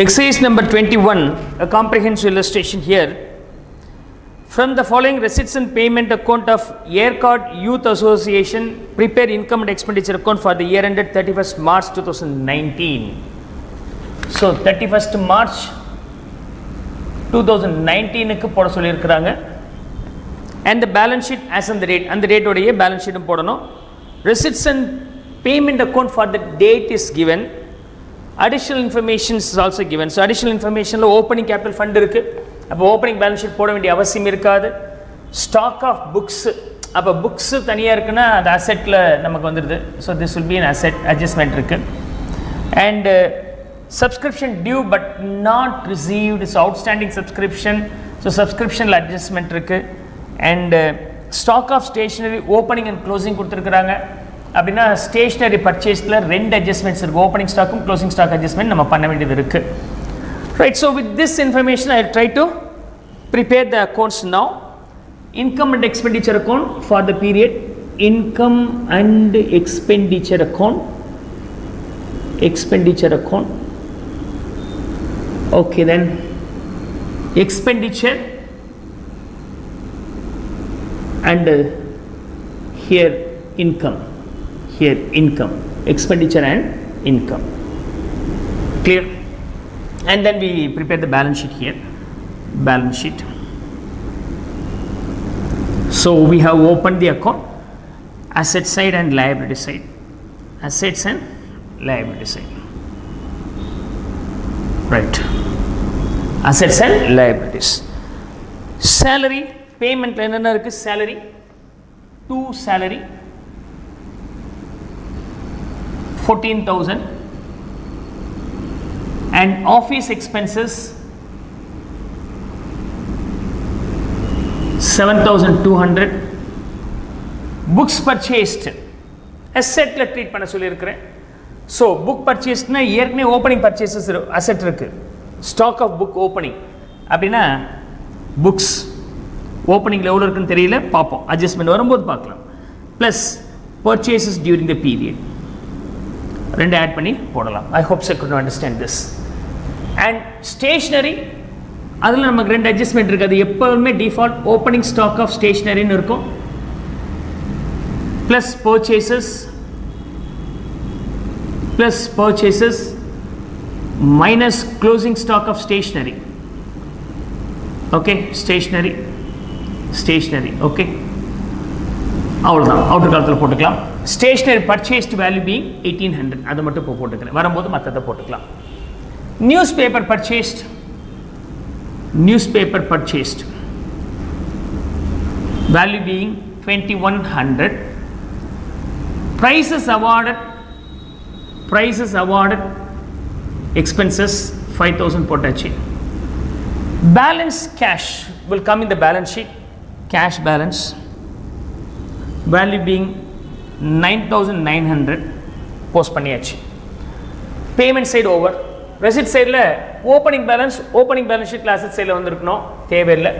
Exercise number 21, a comprehensive illustration here. From the following receipts and payment account of Aircard Youth Association, prepare income and expenditure account for the year ended 31st March 2019. So 31st March 2019 க்கு போட சொல்லி இருக்காங்க. And the balance sheet as on the date, and the date உடைய balance sheet போடணும். Receipts and payment account for the date is given. Additional information is also given. So additional information opening capital fund இருக்கு. அப்போ opening balance sheet போட வேண்டிய அவசியம் இருக்காது. Stock of books, அப்போ books தனியாக இருக்குன்னா அது அசெட்டில் நமக்கு வந்துடுது. So this will be an asset adjustment இருக்குது. And subscription due but not received, so outstanding subscription, so சப்ஸ்கிரிப்ஷனில் அட்ஜஸ்ட்மெண்ட் இருக்குது. And stock of stationery opening and closing கொடுத்துருக்குறாங்க. அப்படின்னா ஸ்டேஷ்னரி பர்ச்சேஸில் ரெண்டு அட்ஜஸ்ட்மெண்ட்ஸ் இருக்குது. ஓப்பனிங் ஸ்டாக்கும் க்ளோசிங் ஸ்டாக் அட்ஜஸ்ட்மெண்ட் நம்ம பண்ண வேண்டியது இருக்குது. Right, so with this information I will try to prepare the accounts now. Income and expenditure account for the period, income and expenditure account, okay, then expenditure and here income, expenditure and income, clear? And then we prepare the balance sheet here, balance sheet. So we have opened the account, asset side and liability side, assets and liability side, right, assets and liabilities. Salary payment enna irukku, salary to salary 14,000 and office expenses 7,200. books purchased asset la treat பண்ண சொல்லி இருக்கேன். so book purchased னா ஏற்கனவே opening purchases asset இருக்கு. stock of book opening அப்படினா books ஓப்பனிங்ல எவ்வளவு இருக்குன்னு தெரியல, பாப்போம், அட்ஜஸ்ட்மென்ட் வரும்போது பார்க்கலாம். plus purchases during the period ரெண்டு ஆட் பண்ணி போடலாம். I hope you could understand this. and stationery அதில் நமக்கு ரெண்டு அட்ஜஸ்ட்மெண்ட் இருக்குது. அது எப்போவுமே டிஃபால்ட் ஓப்பனிங் ஸ்டாக் ஆஃப் ஸ்டேஷ்னரின்னு இருக்கும், plus purchases minus closing stock of stationery. Okay, stationery okay, அவ்வளோதான். அவுட்டர் காலத்தில் போட்டுக்கலாம். ஸ்டேஷ்னரி பர்ச்சேஸ்டு வேல்யூ பீங் 1800, அதை மட்டும் இப்போ போட்டுக்கிறேன். வரும்போது மற்றதை போட்டுக்கலாம். newspaper purchased value being 2100. prices awarded expenses 5000 potachi. balance cash will come in the balance sheet, cash balance value being 9900 post பண்ணியாச்சு. payment side over. ரெசிப்ட் சைடில் ஓப்பனிங் பேலன்ஸ் ஷீட்டில் அசெட் சைடில் வந்துருக்கணும், தேவையில்லை.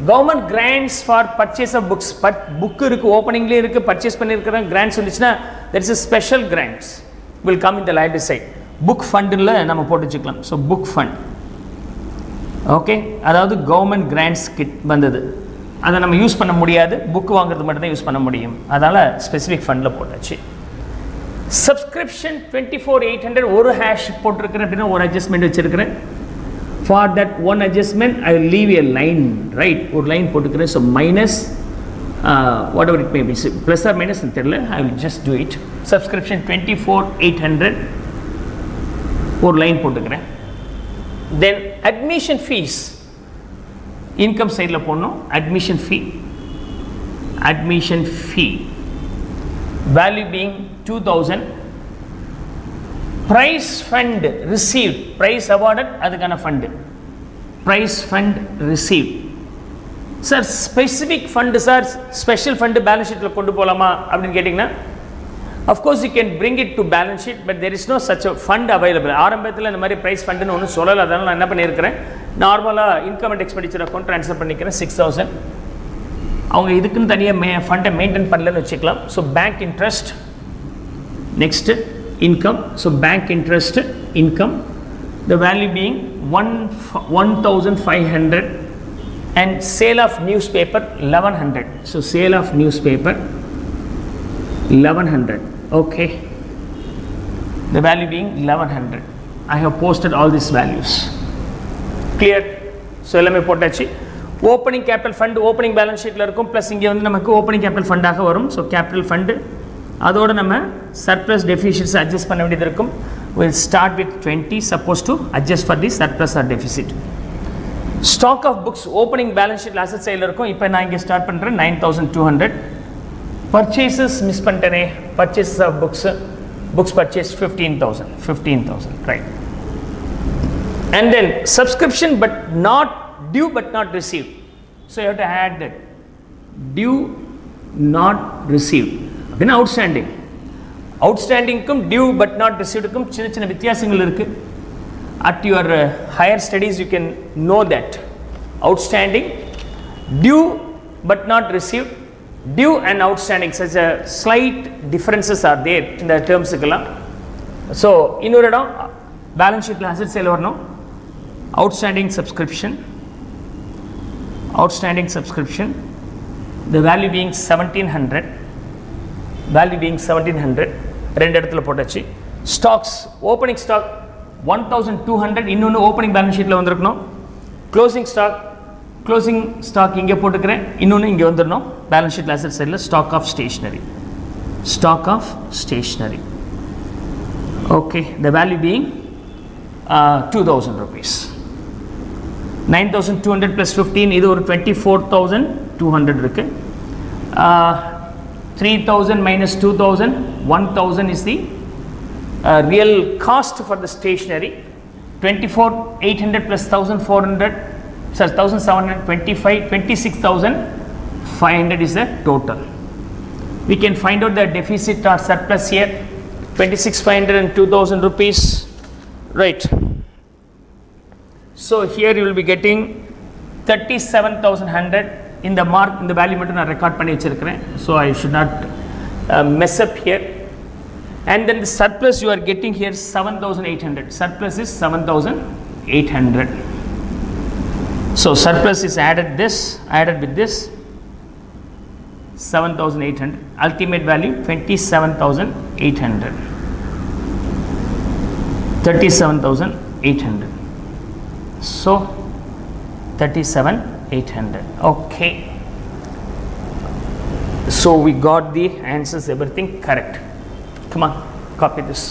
Government grants for purchase of books, book இருக்குது, ஓப்பனிங்லேயே இருக்குது, purchase பண்ணியிருக்கிறேன், கிராண்ட்ஸ் வந்துச்சுன்னா there is special grants will come in the liability side. Book ஃபண்டில் நம்ம போட்டு வச்சுக்கலாம். ஸோ புக் ஃபண்ட், ஓகே, அதாவது கவர்மெண்ட் கிராண்ட்ஸ் கிட் வந்தது, அதை நம்ம யூஸ் பண்ண முடியாது, புக் வாங்குறது மட்டும் தான் யூஸ் பண்ண முடியும், அதனால் ஸ்பெசிஃபிக் ஃபண்டில் போட்டாச்சு. சப்ஸ்கிரிப்ஷன் 24,800 ஒரு ஹேஷ் போட்டிருக்கிறேன் அப்படின்னா ஒரு அட்ஜஸ்ட்மெண்ட் வச்சிருக்கிறேன். For that one adjustment I will leave a line, right, ஒரு லைன் போட்டுக்கிறேன். So minus whatever it may be, plus or minus தெரியல, I will just do it. Subscription 24,800 ஒரு லைன் போட்டுக்கிறேன். தென் அட்மிஷன் ஃபீஸ் இன்கம் சைடில் போடணும். Admission ஃபீ value being 2000. price fund received, price awarded அதுக்கான fund, price fund received. sir specific fund sir, special fund balance sheet ல கொண்டு போலாமா அப்படின்னு கேட்டிங்கன்னா, of course you can bring it to balance sheet, but there is no such a fund available. ஆரம்பத்தில் இந்த மாதிரி price fund ன்னு ஒன்றும் சொல்லலை, அதனால் நான் என்ன பண்ணியிருக்கிறேன், நார்மலாக income and expenditure account transfer பண்ணிக்கிறேன் 6000. அவங்க இதுக்குன்னு தனியாக ஃபண்டை மெயின்டைன் பண்ணலன்னு வச்சுக்கலாம். So bank interest, next income. So bank interest income the value being 1,500, and sale of newspaper 1,100. So sale of newspaper 1,100. Okay, the value being 1,100. I have posted all these values. Clear? So எல்லாமே போட்டாச்சு. Opening capital fund opening balance ஷீட்டில் இருக்கும், plus இங்கே வந்து நமக்கு opening capital ஃபண்டாக வரும். So capital fund அதோடு நம்ம சர்ப்ளஸ் டெஃபிசிட்ஸ் அட்ஜஸ்ட் பண்ண வேண்டியது இருக்கும். Will start with 20 suppose to adjust for the surplus or deficit. Stock of books opening balance ஷீட்டில் அசட் சைடில் இருக்கும். இப்போ நான் இங்கே ஸ்டார்ட் பண்ணுறேன் 9,200. பர்ச்சேசஸ் மிஸ் பண்ணிட்டேனே, purchases of books purchase 15,000 right. And then subscription but not due but not received. So you have to add that due not received. Then outstanding kum due but not received kum chinna chinna vityasangal irukku. At your higher studies you can know that outstanding, due but not received, due and outstanding such a slight differences are there in the terms kala. So இன்னொரு இடம் balance ஷீட்டில் asset sale வரணும். outstanding subscription, the value being 1,700, ரெண்டு இடத்துல போட்டாச்சு. Stocks opening stock 1,200, இன்னொன்று opening balance ஷீட்டில் வந்திருக்கணும். க்ளோசிங் ஸ்டாக் இங்கே போட்டுக்கிறேன், இன்னொன்று இங்கே வந்துடணும். பேலன்ஸ் ஷீட்டில் அசட் சைடில் stock of stationery. Okay, the value being 2,000 rupees. 9,200 plus 15 இது ஒரு 24,200 இருக்கு. 3,000 minus 2,000, 1,000 is the real cost for the stationery. 24,800 plus 1,400, sorry 1,725, 26,500 is the total. We can find out the deficit or surplus here. 26,500 and 2,000 rupees, right? So here you will be getting 37,100. in the mark in the value மட்டும் நான் record பண்ணி வச்சிருக்கிறேன். So I should not mess up here. And then the surplus you are getting here 7,800. Surplus is 7,800. So surplus is added with this 7,800. Ultimate value 27,800. 37,800. So 37,800. Okay, so we got the answers, everything correct. Come on, copy this.